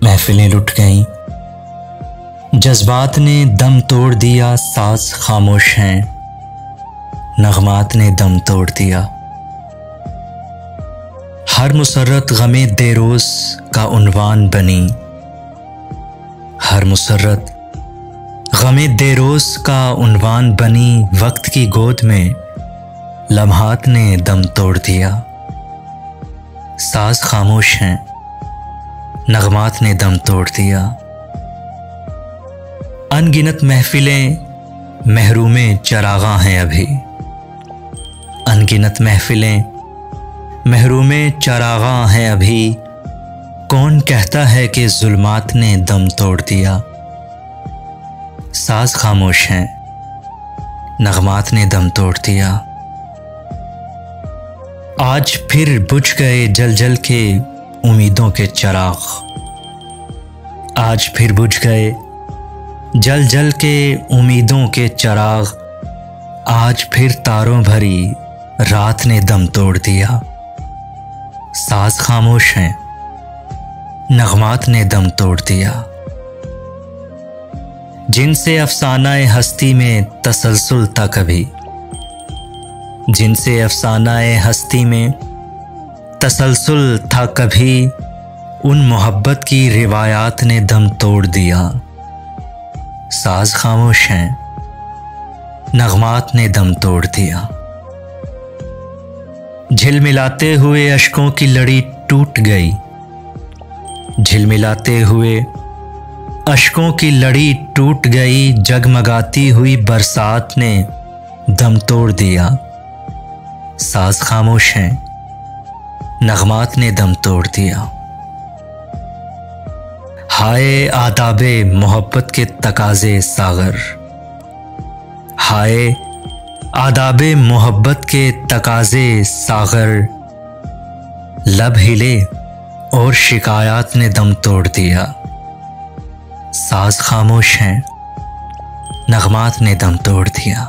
महफिलें लुट गईं, जज्बात ने दम तोड़ दिया, साज खामोश हैं, नगमात ने दम तोड़ दिया। हर मुसर्रत गमे देरोज का उन्वान बनी, हर मुसर्रत गमे देरोज का उन्वान बनी। वक्त की गोद में लम्हात ने दम तोड़ दिया, साज खामोश हैं, नगमात ने दम तोड़ दिया। अनगिनत महफिलें महरूमे चरागां हैं अभी, अनगिनत महफिलें महरूमे चरागां हैं अभी। कौन कहता है कि जुल्मात ने दम तोड़ दिया, साज खामोश हैं, नगमात ने दम तोड़ दिया। आज फिर बुझ गए जल जल के उम्मीदों के चिराग, आज फिर बुझ गए जल जल के उम्मीदों के चिराग। आज फिर तारों भरी रात ने दम तोड़ दिया, साज खामोश हैं, नगमात ने दम तोड़ दिया। जिनसे अफसानाए हस्ती में तसलसल था कभी, जिनसे अफसानाए हस्ती में तसलसल था कभी, उन मोहब्बत की रिवायात ने दम तोड़ दिया, साज खामोश हैं, नगमात ने दम तोड़ दिया। झिलमिलाते हुए अश्कों की लड़ी टूट गई, झिलमिलाते हुए अश्कों की लड़ी टूट गई। जगमगाती हुई बरसात ने दम तोड़ दिया, साज खामोश हैं, नगमात ने दम तोड़ दिया। हाय आदाबे मोहब्बत के तकाजे सागर, हाय आदाबे मोहब्बत के तकाजे सागर। लब हिले और शिकायत ने दम तोड़ दिया, साज खामोश हैं, नगमात ने दम तोड़ दिया।